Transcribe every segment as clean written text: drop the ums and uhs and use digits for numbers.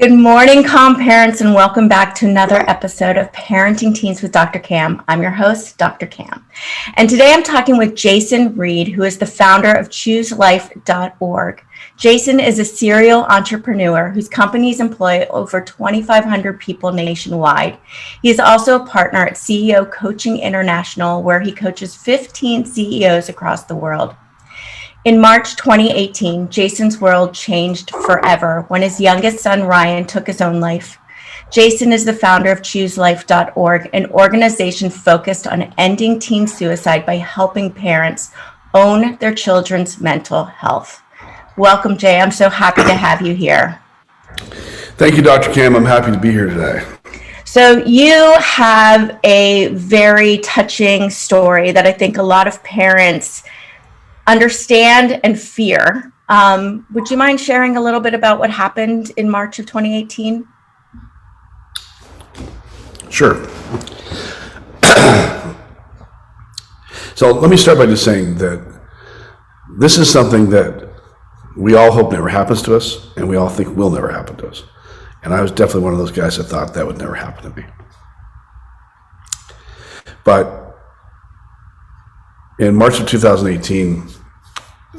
Good morning, Calm Parents, and welcome back to another episode of Parenting Teens with Dr. Cam. I'm your host, Dr. Cam. And today I'm talking with Jason Reid, who is the founder of ChooseLife.org. Jason is a serial entrepreneur whose companies employ over 2,500 people nationwide. He is also a partner at CEO Coaching International, where he coaches 15 CEOs across the world. In March 2018, Jason's world changed forever when his youngest son, Ryan, took his own life. Jason is the founder of ChooseLife.org, an organization focused on ending teen suicide by helping parents own their children's mental health. Welcome, Jay. I'm so happy to have you here. Thank you, Dr. Cam. I'm happy to be here today. So you have a very touching story that I think a lot of parents understand and fear. Would you mind sharing a little bit about what happened in March of 2018? Sure. So let me start by just saying that this is something that we all hope never happens to us, and we all think will never happen to us. And I was definitely one of those guys that thought that would never happen to me. But in March of 2018,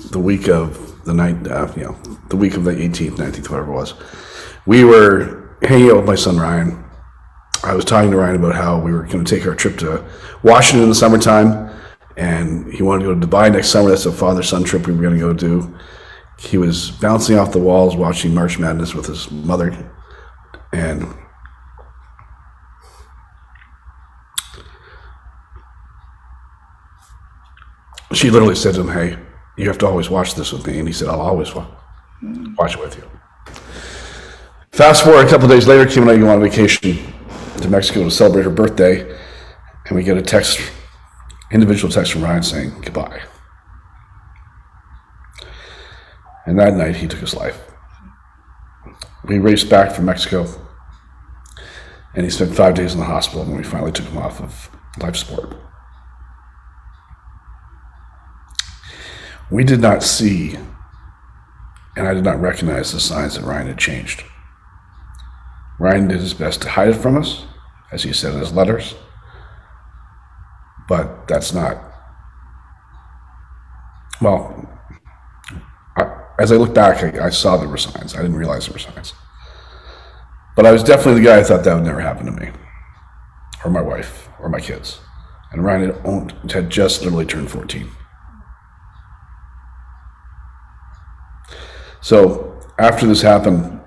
the week of the 18th, 19th, whatever it was, we were hanging out with my son Ryan. I was talking to Ryan about how we were going to take our trip to Washington in the summertime, and he wanted to go to Dubai next summer. That's a father-son trip we were going to go do. He was bouncing off the walls watching March Madness with his mother, and she literally said to him, "Hey, you have to always watch this with me." And he said, "I'll always watch it with you." Fast forward a couple of days later, Kim and I go on vacation to Mexico to celebrate her birthday, and we get a individual text from Ryan saying goodbye. And that night, he took his life. We raced back from Mexico, and he spent 5 days in the hospital when we finally took him off of life support. We did not see, and I did not recognize the signs that Ryan had changed. Ryan did his best to hide it from us, as he said in his letters, but that's not, well, as I look back, I saw there were signs. I didn't realize there were signs. But I was definitely the guy who thought that would never happen to me, or my wife, or my kids. And Ryan had just literally turned 14. So after this happened,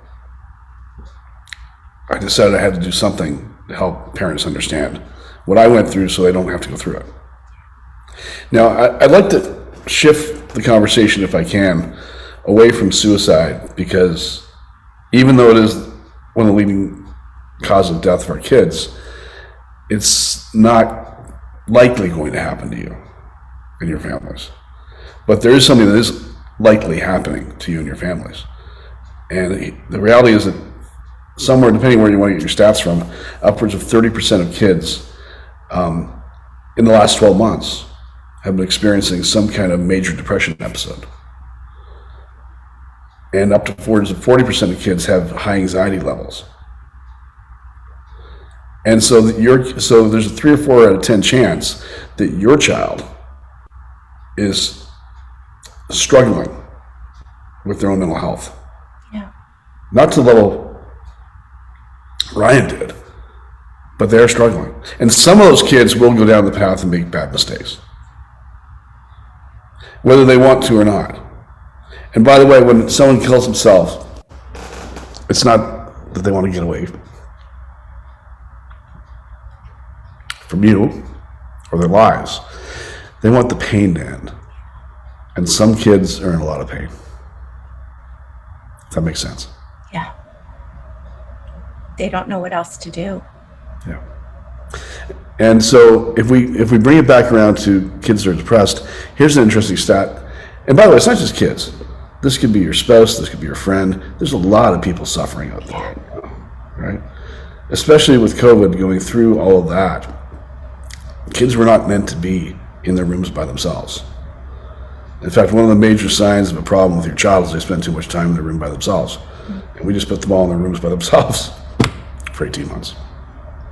I decided I had to do something to help parents understand what I went through so they don't have to go through it. Now, I'd like to shift the conversation, if I can, away from suicide, because even though it is one of the leading causes of death for our kids, it's not likely going to happen to you and your families. But there is something that is likely happening to you and your families. And the reality is that somewhere, depending where you want to get your stats from, upwards of 30% of kids in the last 12 months have been experiencing some kind of major depression episode. And up to 40% of kids have high anxiety levels. And so there's a 3 or 4 out of 10 chance that your child is struggling with their own mental health. Yeah. Not to the level Ryan did, but they're struggling. And some of those kids will go down the path and make bad mistakes, whether they want to or not. And by the way, when someone kills himself, it's not that they want to get away from you or their lives. They want the pain to end. And some kids are in a lot of pain. If that makes sense. Yeah. They don't know what else to do. Yeah. And so if we bring it back around to kids that are depressed, here's an interesting stat. And by the way, it's not just kids. This could be your spouse, this could be your friend. There's a lot of people suffering out there right now, right? Especially with COVID going through all of that. Kids were not meant to be in their rooms by themselves. In fact, one of the major signs of a problem with your child is they spend too much time in their room by themselves. And we just put them all in their rooms by themselves for 18 months.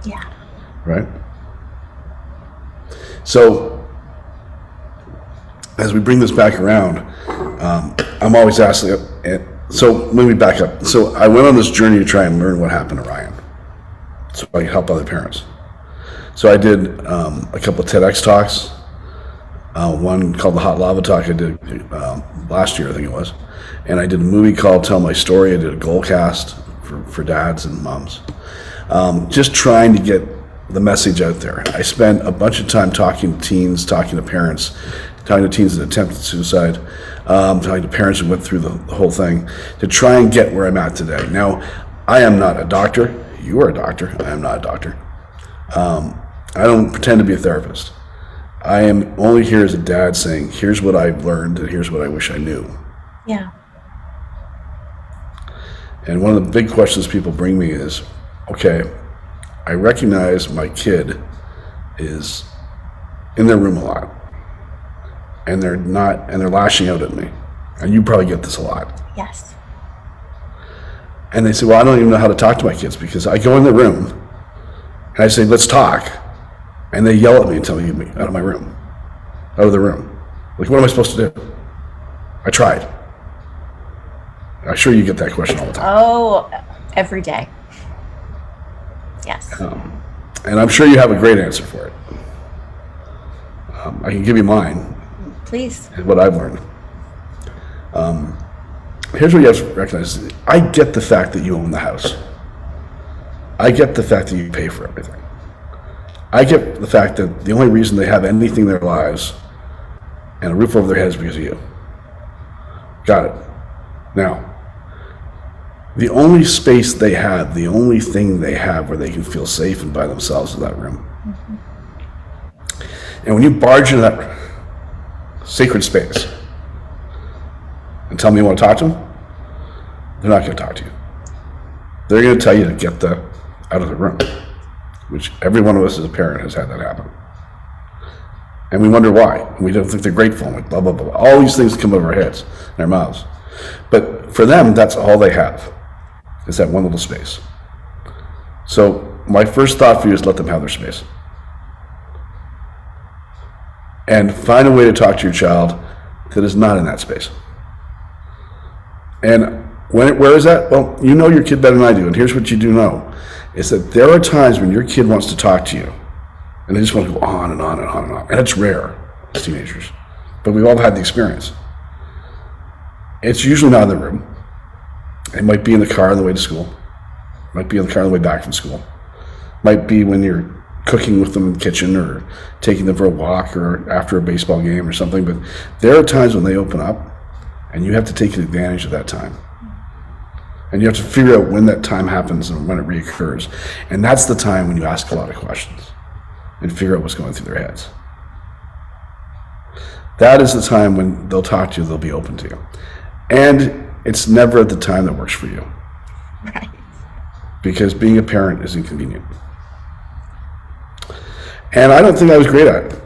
Yeah. Right? So, as we bring this back around, I'm always asking, so let me back up. So I went on this journey to try and learn what happened to Ryan, so I could help other parents. So I did a couple of TEDx talks, one called the Hot Lava Talk I did last year, I think it was. And I did a movie called Tell My Story. I did a goal cast for dads and moms. Just trying to get the message out there. I spent a bunch of time talking to teens, talking to parents, talking to teens that attempted suicide, talking to parents who went through the whole thing to try and get where I'm at today. Now, I am not a doctor. You are a doctor. I am not a doctor. I don't pretend to be a therapist. I am only here as a dad saying, here's what I've learned and here's what I wish I knew. Yeah. And one of the big questions people bring me is, okay, I recognize my kid is in their room a lot, and they're lashing out at me. And you probably get this a lot. Yes. And they say, well, I don't even know how to talk to my kids, because I go in the room and I say, let's talk. And they yell at me and tell me to get me out of my room, out of the room. Like, what am I supposed to do? I tried. I'm sure you get that question all the time. Oh, every day. Yes. And I'm sure you have a great answer for it. I can give you mine. Please. And what I've learned. Here's what you have to recognize. I get the fact that you own the house. I get the fact that you pay for everything. I get the fact that the only reason they have anything in their lives and a roof over their heads is because of you. Got it. Now, the only space they have, the only thing they have where they can feel safe and by themselves is that room. Mm-hmm. And when you barge into that sacred space and tell me you want to talk to them, they're not going to talk to you. They're going to tell you to get out of the room, which every one of us as a parent has had that happen. And we wonder why. And we don't think they're grateful, and blah, blah, blah. All these things come out of our heads and our mouths. But for them, that's all they have, is that one little space. So my first thought for you is let them have their space. And find a way to talk to your child that is not in that space. And where is that? Well, you know your kid better than I do, and here's what you do know, is that there are times when your kid wants to talk to you, and they just want to go on and on and on and on. And it's rare as teenagers, but we've all had the experience. It's usually not in the room. It might be in the car on the way to school. It might be in the car on the way back from school. It might be when you're cooking with them in the kitchen or taking them for a walk or after a baseball game or something. But there are times when they open up, and you have to take advantage of that time. And you have to figure out when that time happens and when it reoccurs. And that's the time when you ask a lot of questions and figure out what's going through their heads. That is the time when they'll talk to you, they'll be open to you. And it's never at the time that works for you. Right. Because being a parent is inconvenient. And I don't think I was great at it.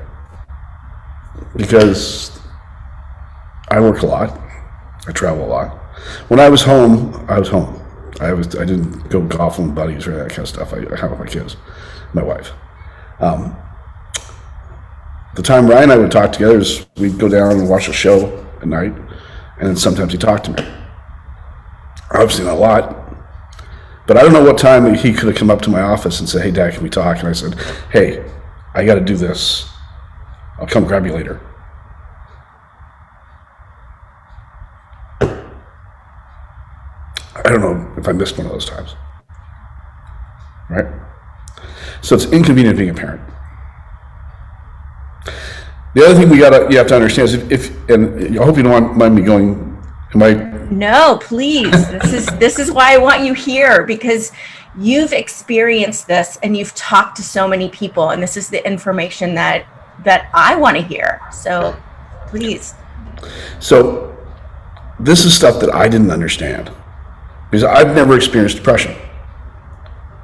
Because I work a lot. I travel a lot. When I was home, I was home. I didn't go golfing with buddies or that kind of stuff. I hung with my kids, my wife. The time Ryan and I would talk together is we'd go down and watch a show at night, and then sometimes he'd talk to me. Obviously not a lot, but I don't know what time he could have come up to my office and said, hey, Dad, can we talk? And I said, hey, I got to do this. I'll come grab you later. I don't know if I missed one of those times. Right? So it's inconvenient being a parent. The other thing you have to understand is and I hope you don't mind me going, No, please. This is why I want you here, because you've experienced this and you've talked to so many people, and this is the information that I want to hear. So please. So this is stuff that I didn't understand because I've never experienced depression.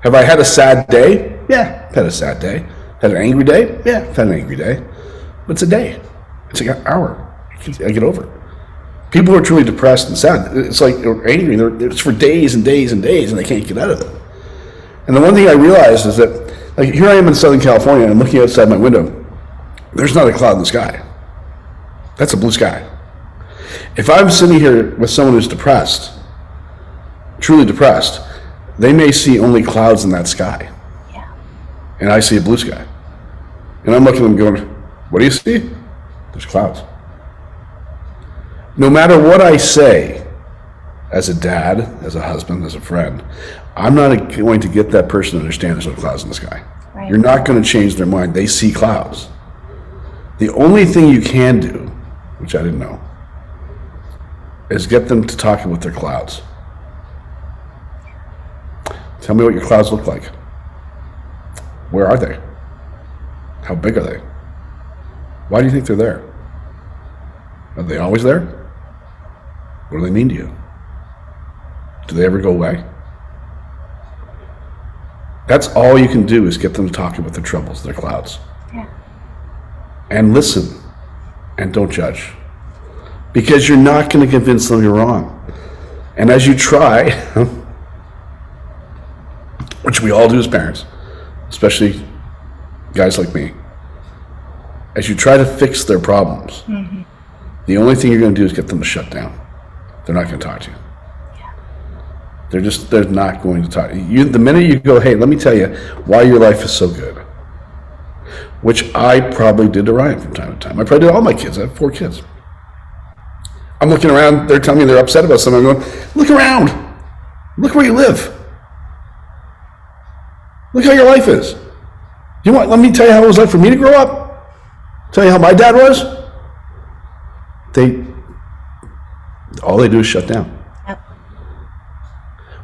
Have I had a sad day? Yeah, I've had a sad day. Had an angry day? Yeah, I've had an angry day. But it's a day. It's like an hour. I get over it. People who are truly depressed and sad, it's like, or angry, it's for days and days and days, and they can't get out of it. And the one thing I realized is that, like, here I am in Southern California, and I'm looking outside my window. There's not a cloud in the sky. That's a blue sky. If I'm sitting here with someone who's depressed, truly depressed, they may see only clouds in that sky. Yeah. And I see a blue sky. And I'm looking at them going, what do you see? There's clouds. No matter what I say, as a dad, as a husband, as a friend, I'm not going to get that person to understand there's no clouds in the sky. Right. You're not going to change their mind. They see clouds. The only thing you can do, which I didn't know, is get them to talk about their clouds. Tell me what your clouds look like. Where are they? How big are they? Why do you think they're there? Are they always there? What do they mean to you? Do they ever go away? That's all you can do, is get them to talk about their troubles, their clouds. Yeah. And listen, and don't judge. Because you're not going to convince them you're wrong. And as you try, which we all do as parents, especially guys like me, as you try to fix their problems, the only thing you're going to do is get them to shut down. They're not going to talk to you. They're not going to talk to you. The minute you go, hey, let me tell you why your life is so good, which I probably did to Ryan from time to time. I probably did all my kids. I have 4 kids. I'm looking around, they're telling me they're upset about something. I'm going, look around. Look where you live. Look how your life is. Let me tell you how it was like for me to grow up? Tell you how my dad was? All they do is shut down. Yep.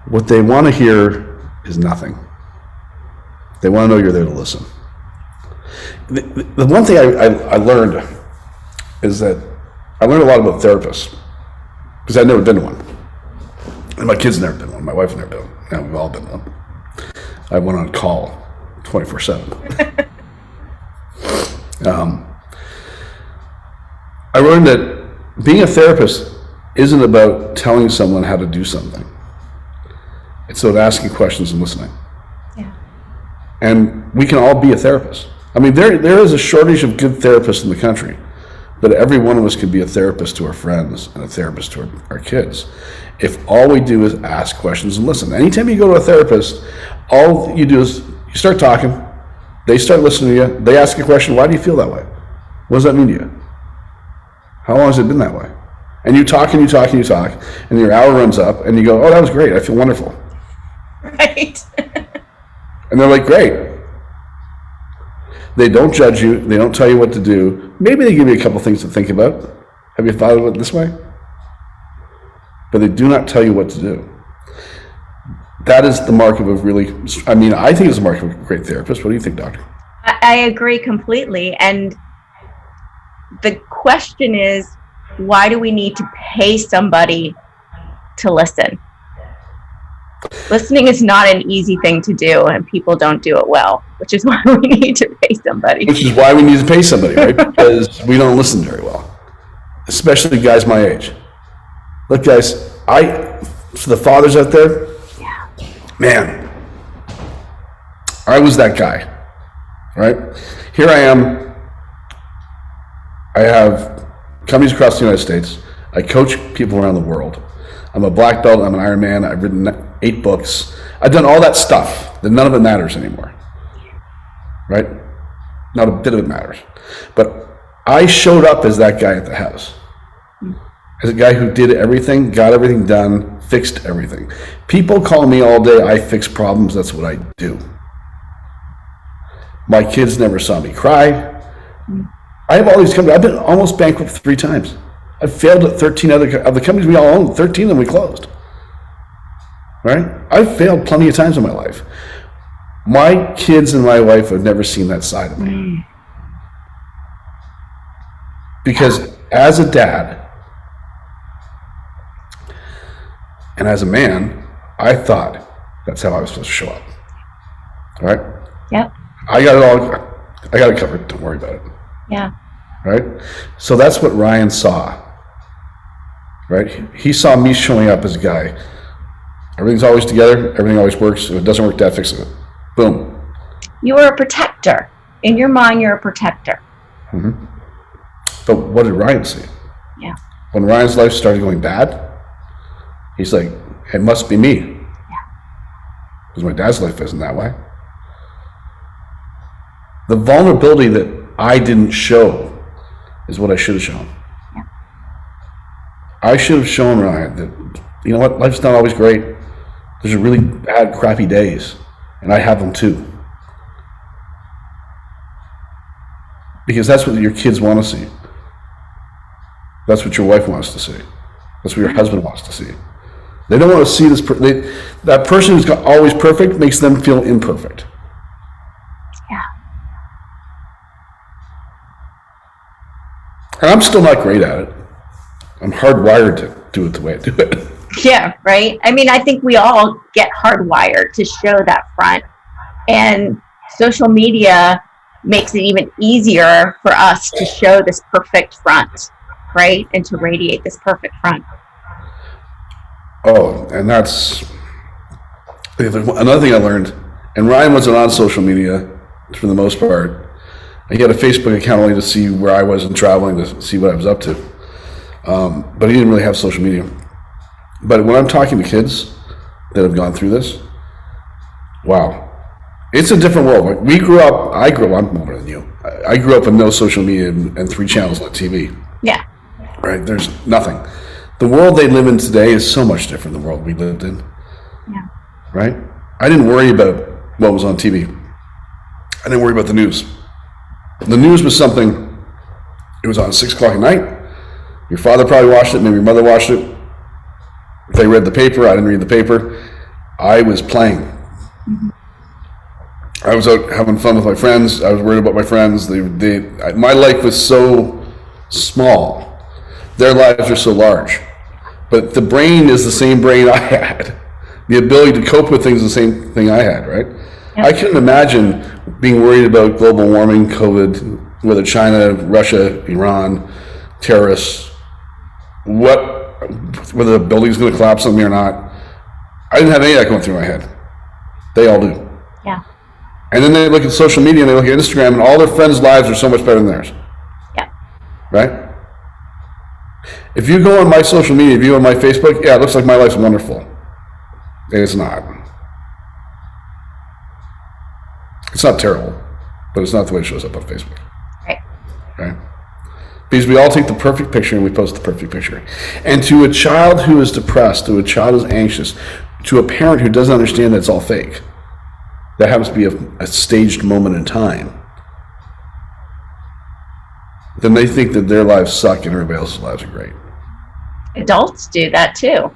What they want to hear is nothing. They want to know you're there to listen. The one thing I learned is that I learned a lot about therapists, because I'd never been to one. And my kids never been one. My wife never been one. Now we've all been one. I went on call 24/7. I learned that being a therapist isn't about telling someone how to do something. It's about asking questions and listening. Yeah. And we can all be a therapist. I mean, there is a shortage of good therapists in the country, but every one of us can be a therapist to our friends and a therapist to our kids. If all we do is ask questions and listen. Anytime you go to a therapist, all you do is you start talking, they start listening to you, they ask you a question, why do you feel that way? What does that mean to you? How long has it been that way? And you talk and you talk and you talk, and your hour runs up, and you go, oh, that was great, I feel wonderful. Right. And they're like, great. They don't judge you, they don't tell you what to do. Maybe they give you a couple things to think about. Have you thought of it this way? But they do not tell you what to do. That is the mark of a really, I think it's the mark of a great therapist. What do you think, Doctor? I agree completely. And the question is, why do we need to pay somebody to listen? Listening is not an easy thing to do, and people don't do it well, which is why we need to pay somebody. Which is why we need to pay somebody, right? Because we don't listen very well, especially guys my age. Look, guys, for the fathers out there, man, I was that guy, right? Here I am. I have companies across the United States. I coach people around the world. I'm a black belt. I'm an Ironman. I've written 8 books. I've done all that stuff. That none of it matters anymore, right? Not a bit of it matters. But I showed up as that guy at the house. As a guy who did everything, got everything done, fixed everything. People call me all day, I fix problems, that's what I do. My kids never saw me cry. I have all these companies, I've been almost bankrupt 3 times. I've failed at 13 of the companies we all own, 13 of them we closed. Right? I've failed plenty of times in my life. My kids and my wife have never seen that side of me. Because as a dad, and as a man, I thought that's how I was supposed to show up. All right? Yep. I got it covered. Don't worry about it. Yeah. Right? So that's what Ryan saw right? He saw me showing up as a guy. Everything's always together. Everything always works. If it doesn't work, Dad fixes it. Boom. You are a protector. In your mind, you're a protector. Mm-hmm. But what did Ryan see? Yeah. When Ryan's life started going bad, he's like, it must be me. Yeah. Because my dad's life isn't that way. The vulnerability that I didn't show is what I should have shown. Yeah. I should have shown Ryan that, you know what, life's not always great. There's really bad, crappy days, and I have them too. Because that's what your kids want to see. That's what your wife wants to see. That's what your husband wants to see. They don't want to see this. That person who's always perfect makes them feel imperfect. Yeah. And I'm still not great at it. I'm hardwired to do it the way I do it. Yeah, right? I mean, I think we all get hardwired to show that front. And social media makes it even easier for us to show this perfect front, right? And to radiate this perfect front. Oh, and that's another thing I learned. And Ryan wasn't on social media for the most part. He had a Facebook account only to see where I was and traveling to see what I was up to. But he didn't really have social media. But when I'm talking to kids that have gone through this, wow. It's a different world. I'm older than you. I grew up with no social media and 3 channels on TV. Yeah. Right? There's nothing. The world they live in today is so much different than the world we lived in. Yeah. Right? I didn't worry about what was on TV. I didn't worry about the news. The news was something, it was on 6 o'clock at night. Your father probably watched it, maybe your mother watched it. If they read the paper, I didn't read the paper. I was playing. Mm-hmm. I was out having fun with my friends. I was worried about my friends. My life was so small. Their lives are so large. But the brain is the same brain I had. The ability to cope with things is the same thing I had, right? Yeah. I couldn't imagine being worried about global warming, COVID, whether China, Russia, Iran, terrorists, whether the building's going to collapse on me or not. I didn't have any of that going through my head. They all do. Yeah. And then they look at social media and they look at Instagram and all their friends' lives are so much better than theirs. Yeah. Right? If you go on my social media, if you go on my Facebook, yeah, it looks like my life's wonderful. And it's not. It's not terrible, but it's not the way it shows up on Facebook. Right. Right? Because we all take the perfect picture and we post the perfect picture. And to a child who is depressed, to a child who's anxious, to a parent who doesn't understand that it's all fake, that happens to be a staged moment in time, then they think that their lives suck and everybody else's lives are great. Adults do that too.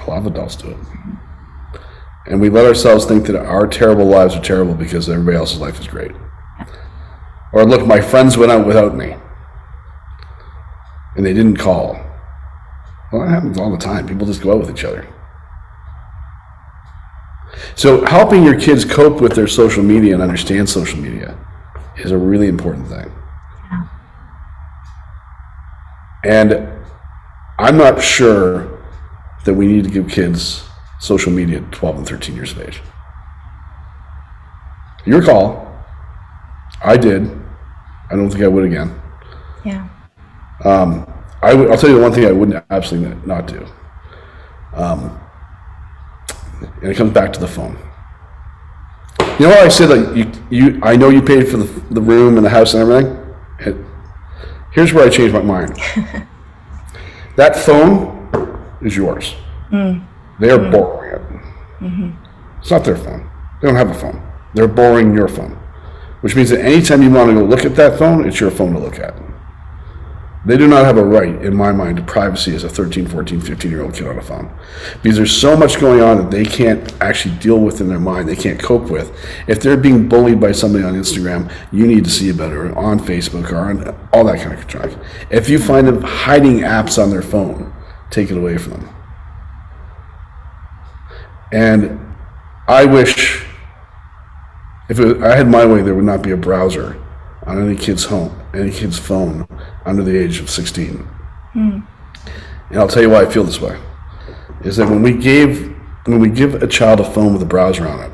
A lot of adults do it. And we let ourselves think that our terrible lives are terrible because everybody else's life is great. Or look, my friends went out without me and they didn't call. Well, that happens all the time. People just go out with each other. So helping your kids cope with their social media and understand social media is a really important thing. Yeah. And I'm not sure that we need to give kids social media at 12 and 13 years of age. Your call. I did. I don't think I would again. Yeah. I'll tell you the one thing I wouldn't absolutely not do. And it comes back to the phone. You know how I said that I know you paid for the room and the house and everything? Here's where I changed my mind. That phone is yours. They are borrowing it. Mm-hmm. It's not their phone. They don't have a phone. They're borrowing your phone. Which means that anytime you want to go look at that phone, it's your phone to look at. They do not have a right, in my mind, to privacy as a 13, 14, 15-year-old kid on a phone. Because there's so much going on that they can't actually deal with in their mind, they can't cope with. If they're being bullied by somebody on Instagram, you need to see about it, or on Facebook, or on all that kind of junk. If you find them hiding apps on their phone, take it away from them. And I wish, if I had my way, there would not be a browser on any kid's phone under the age of 16. And I'll tell you why I feel this way. Is that when we give a child a phone with a browser on it,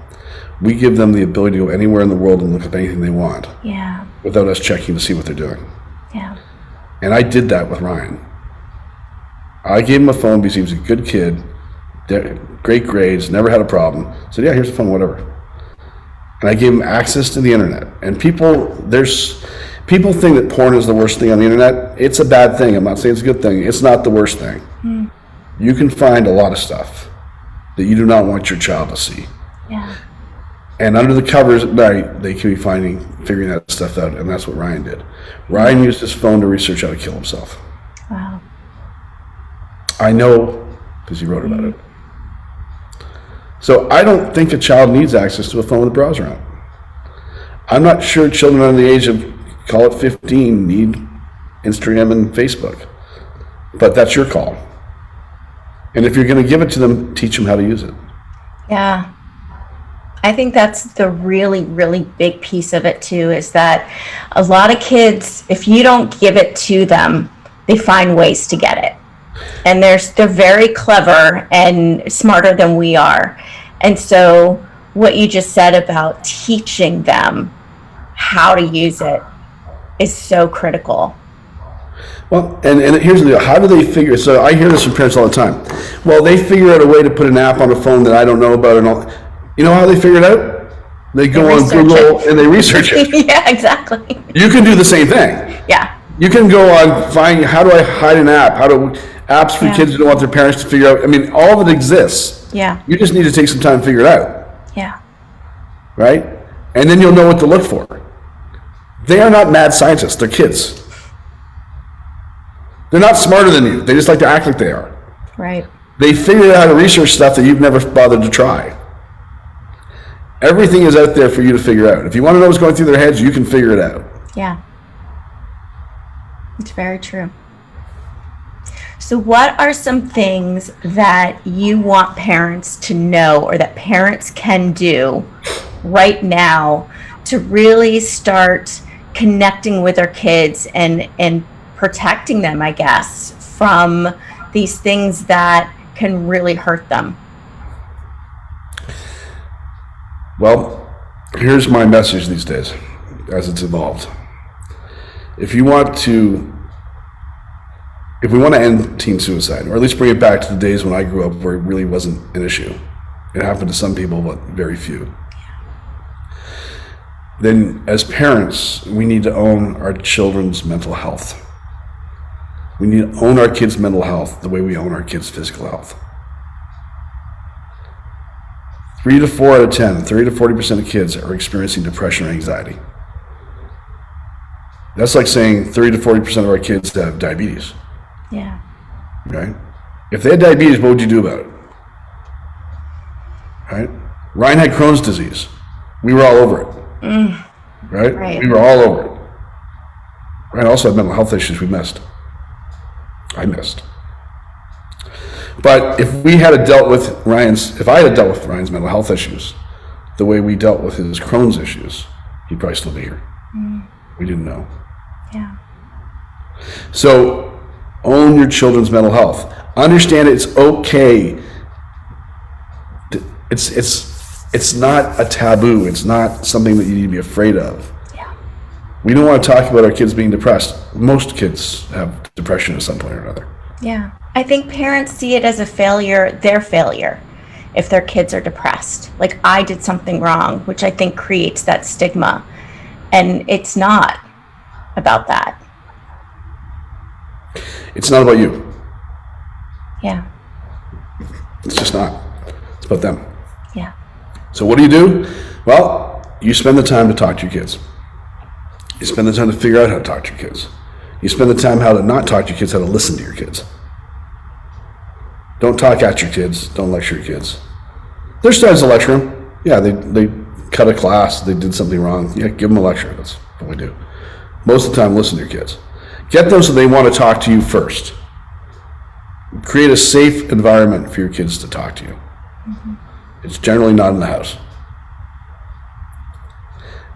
we give them the ability to go anywhere in the world and look up anything they want. Yeah. Without us checking to see what they're doing. Yeah. And I did that with Ryan. I gave him a phone because he was a good kid, great grades, never had a problem. Said, yeah, here's a phone, whatever. And I gave him access to the internet. And people think that porn is the worst thing on the internet. It's a bad thing. I'm not saying it's a good thing. It's not the worst thing. You can find a lot of stuff that you do not want your child to see. Yeah. And under the covers at night, they can be figuring that stuff out, and that's what Ryan did. Ryan used his phone to research how to kill himself. Wow. I know because he wrote about it. So I don't think a child needs access to a phone with a browser on it. I'm not sure children under the age of, call it 15, need Instagram and Facebook. But that's your call. And if you're going to give it to them, teach them how to use it. Yeah. I think that's the really, really big piece of it too, is that a lot of kids, if you don't give it to them, they find ways to get it. And they're very clever and smarter than we are. And so what you just said about teaching them how to use it is so critical. Well, and here's the deal. How do they figure? So I hear this from parents all the time. Well, they figure out a way to put an app on a phone that I don't know about and all. You know how they figure it out? They go on Google and they research it. Yeah, exactly. You can do the same thing. Yeah. You can go on, find, how do I hide an app? Apps for kids who don't want their parents to figure out. I mean, all of it exists. Yeah. You just need to take some time to figure it out. Yeah. Right? And then you'll know what to look for. They are not mad scientists. They're kids. They're not smarter than you. They just like to act like they are. Right. They figured out how to research stuff that you've never bothered to try. Everything is out there for you to figure out. If you want to know what's going through their heads, you can figure it out. Yeah. It's very true. So what are some things that you want parents to know or that parents can do right now to really start connecting with their kids and protecting them, I guess, from these things that can really hurt them? Well, here's my message these days as it's evolved. If we want to end teen suicide, or at least bring it back to the days when I grew up where it really wasn't an issue, it happened to some people, but very few, then as parents, we need to own our children's mental health. We need to own our kids' mental health the way we own our kids' physical health. 3 to 4 out of 10, 30 to 40% of kids are experiencing depression or anxiety. That's like saying 30 to 40% of our kids have diabetes. Yeah. Right? If they had diabetes, what would you do about it? Right? Ryan had Crohn's disease. We were all over it. Right? We were all over it. Ryan also had mental health issues we missed. I missed. But if I had dealt with Ryan's mental health issues the way we dealt with his Crohn's issues, he'd probably still be here. We didn't know. Yeah. So own your children's mental health. Understand it's okay. It's not a taboo. It's not something that you need to be afraid of. Yeah. We don't want to talk about our kids being depressed. Most kids have depression at some point or another. Yeah. I think parents see it as a failure, their failure, if their kids are depressed. Like, I did something wrong, which I think creates that stigma. And it's not about that. It's not about you. Yeah. It's just not. It's about them. Yeah. So what do? Well, you spend the time to talk to your kids. You spend the time to figure out how to talk to your kids. You spend the time how to not talk to your kids, how to listen to your kids. Don't talk at your kids. Don't lecture your kids. There's times to lecture them. Yeah, they cut a class. They did something wrong. Yeah, give them a lecture. That's what we do. Most of the time, listen to your kids. Get them so they want to talk to you first. Create a safe environment for your kids to talk to you. Mm-hmm. It's generally not in the house.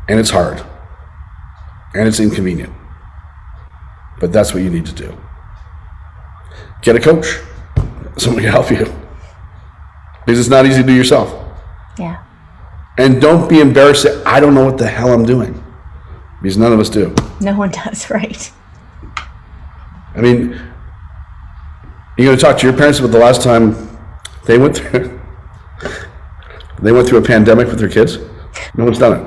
And it's hard. And it's inconvenient. But that's what you need to do. get a coach. Somebody can help you. Because it's not easy to do yourself. Yeah. And don't be embarrassed that I don't know what the hell I'm doing. Because none of us do. No one does, right? I mean, you're going to talk to your parents about the last time they went through a pandemic with their kids? No one's done it.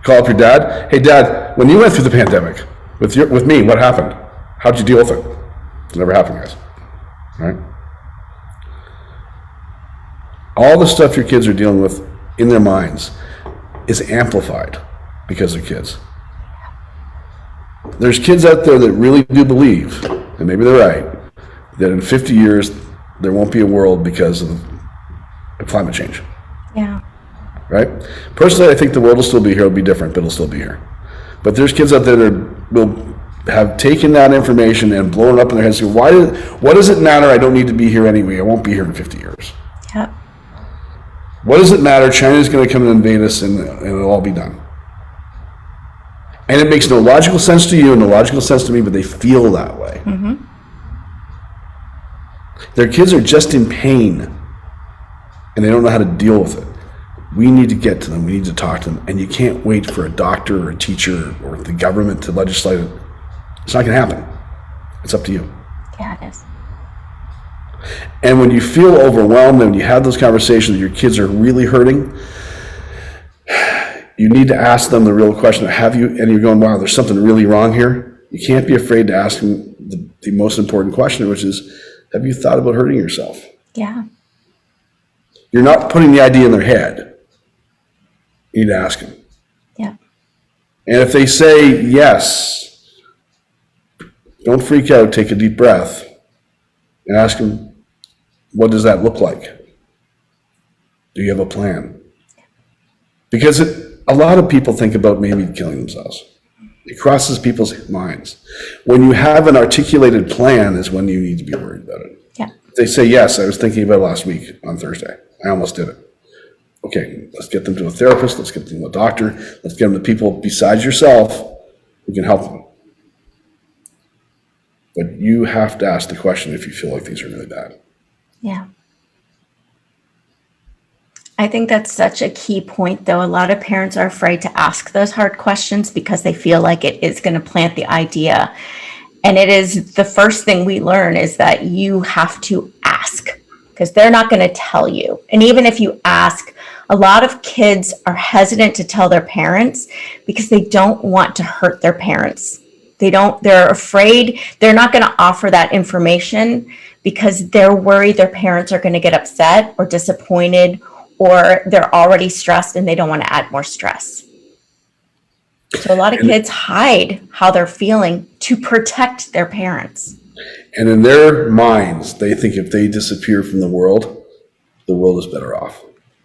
Call up your dad. Hey, Dad, when you went through the pandemic with me, what happened? How'd you deal with it? It's never happened, guys. Right? All the stuff your kids are dealing with in their minds is amplified because they're kids. There's kids out there that really do believe, and maybe they're right, that in 50 years there won't be a world because of climate change. Yeah. Right? Personally, I think the world will still be here. It'll be different, but it'll still be here. But there's kids out there that will have taken that information and blown it up in their heads and say, what does it matter? I don't need to be here anyway. I won't be here in 50 years. Yep. What does it matter? China's going to come and invade us and it'll all be done. And it makes no logical sense to you and no logical sense to me, but they feel that way. Mm-hmm. Their kids are just in pain and they don't know how to deal with it. We need to get to them. We need to talk to them. And you can't wait for a doctor or a teacher or the government to legislate it. It's not going to happen. It's up to you. Yeah, it is. And when you feel overwhelmed and you have those conversations that your kids are really hurting, you need to ask them the real question, and you're going, wow, there's something really wrong here. You can't be afraid to ask them the most important question, which is, have you thought about hurting yourself? Yeah. You're not putting the idea in their head. You need to ask them. Yeah. And if they say yes, don't freak out, take a deep breath, and ask them, what does that look like? Do you have a plan? Because a lot of people think about maybe killing themselves. It crosses people's minds. When you have an articulated plan is when you need to be worried about it. Yeah. If they say, yes, I was thinking about it last week on Thursday. I almost did it. Okay, let's get them to a therapist. Let's get them to a doctor. Let's get them to people besides yourself who can help them. But you have to ask the question if you feel like things are really bad. Yeah. I think that's such a key point, though. A lot of parents are afraid to ask those hard questions because they feel like it is going to plant the idea. And it is the first thing we learn is that you have to ask because they're not going to tell you. And even if you ask, a lot of kids are hesitant to tell their parents because they don't want to hurt their parents. They're afraid they're not going to offer that information because they're worried their parents are going to get upset or disappointed, or they're already stressed and they don't want to add more stress. So a lot of kids hide how they're feeling to protect their parents. And in their minds, they think if they disappear from the world is better off.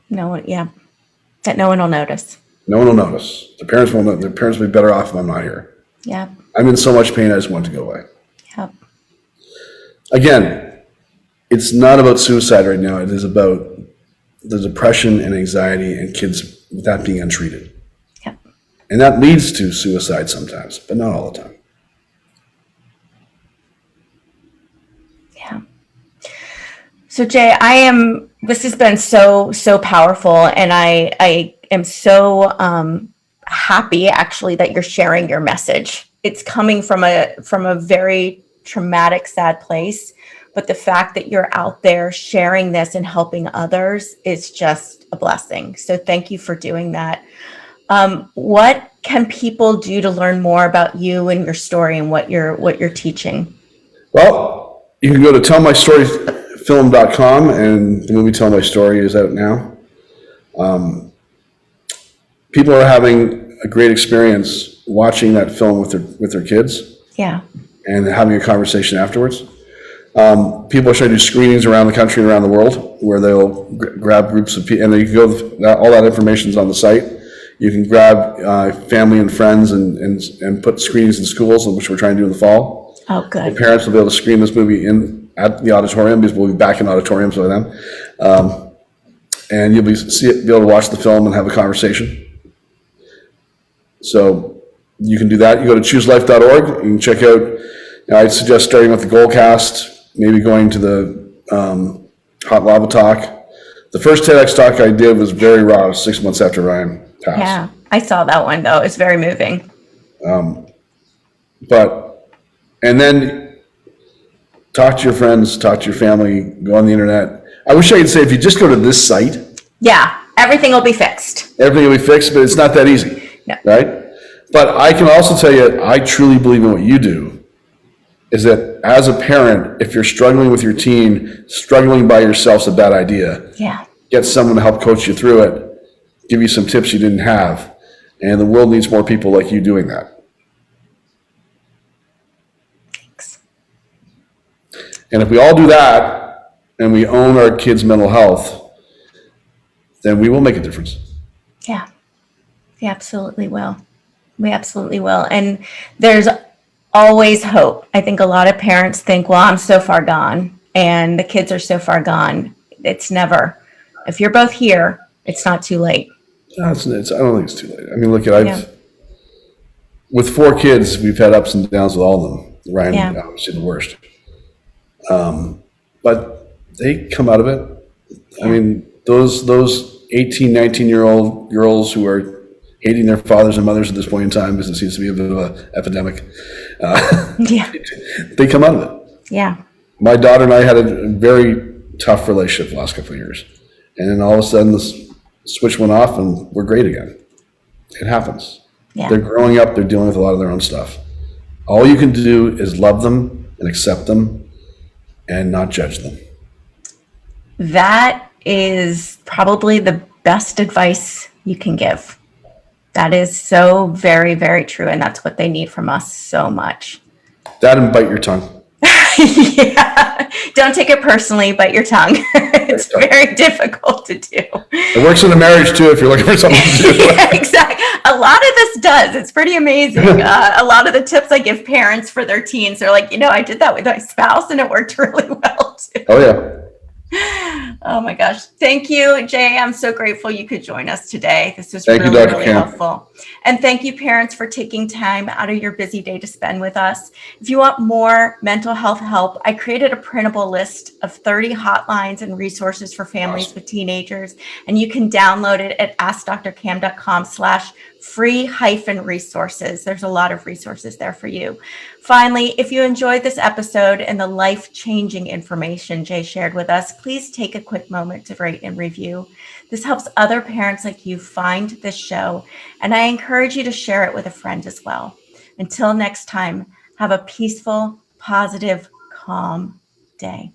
That no one will notice. No one will notice. Their parents won't know. Their parents will be better off if I'm not here. Yeah. I'm in so much pain, I just want it to go away. Yep. Again, it's not about suicide right now. It is about the depression and anxiety and kids with that being untreated. Yep. And that leads to suicide sometimes, but not all the time. Yeah. So Jay, this has been so powerful, and I am so happy actually that you're sharing your message. It's coming from a very traumatic, sad place, but the fact that you're out there sharing this and helping others is just a blessing. So thank you for doing that. What can people do to learn more about you and your story and what you're teaching? Well, you can go to tellmystoryfilm.com, and the movie Tell My Story is out now. People are having a great experience watching that film with their kids. Yeah. And having a conversation afterwards. People are trying to do screenings around the country and around the world where they'll grab groups of people, and you can go, all that information is on the site. You can grab family and friends and put screenings in schools, which we're trying to do in the fall. Oh, good. The parents will be able to screen this movie at the auditorium because we'll be back in auditoriums with them. And you'll be able to watch the film and have a conversation. So you can do that. You go to chooselife.org. You can check out I'd suggest starting with the Goalcast, maybe going to the Hot Lava Talk. The first TEDx talk I did was very raw, 6 months after Ryan passed. Yeah, I saw that one though. It's very moving. And then talk to your friends, talk to your family, go on the internet. I wish I could say if you just go to this site, Yeah, everything will be fixed. everything will be fixed, but it's not that easy, No. right? But I can also tell you, I truly believe in what you do, is that as a parent, if you're struggling with your teen, struggling by yourself is a bad idea. Yeah. Get someone to help coach you through it, give you some tips you didn't have, and the world needs more people like you doing that. Thanks. And if we all do that, and we own our kids' mental health, then we will make a difference. Yeah, we absolutely will. We absolutely will. And there's always hope. I think a lot of parents think, well, I'm so far gone and the kids are so far gone. It's never. If you're both here, it's not too late. No, I don't think it's too late. I mean, look, with 4 kids, we've had ups and downs with all of them. Ryan, obviously the worst. But they come out of it. I mean, those 18, 19-year-old girls who are hating their fathers and mothers at this point in time, because it seems to be a bit of an epidemic, they come out of it. Yeah. My daughter and I had a very tough relationship the last couple of years. And then all of a sudden, this switch went off and we're great again. It happens. Yeah. They're growing up. They're dealing with a lot of their own stuff. All you can do is love them and accept them and not judge them. That is probably the best advice you can give. That is so very, very true. And that's what they need from us so much. That and bite your tongue. Yeah. Don't take it personally, bite your tongue. It's very difficult to do. It works in a marriage too if you're looking for something to do. Yeah, exactly. A lot of this does. It's pretty amazing. A lot of the tips I give parents for their teens are like, I did that with my spouse and it worked really well too. Oh, yeah. Oh my gosh. Thank you, Jay. I'm so grateful you could join us today. This was Thank you, really, Dr. really Cam. helpful. And thank you, parents, for taking time out of your busy day to spend with us. If you want more mental health help, I created a printable list of 30 hotlines and resources for families with teenagers, and you can download it at askdrcam.com/free-resources. There's a lot of resources there for you. Finally, if you enjoyed this episode and the life-changing information Jay shared with us, please take a quick moment to rate and review. This helps other parents like you find this show, and I encourage you to share it with a friend as well. Until next time, have a peaceful, positive, calm day.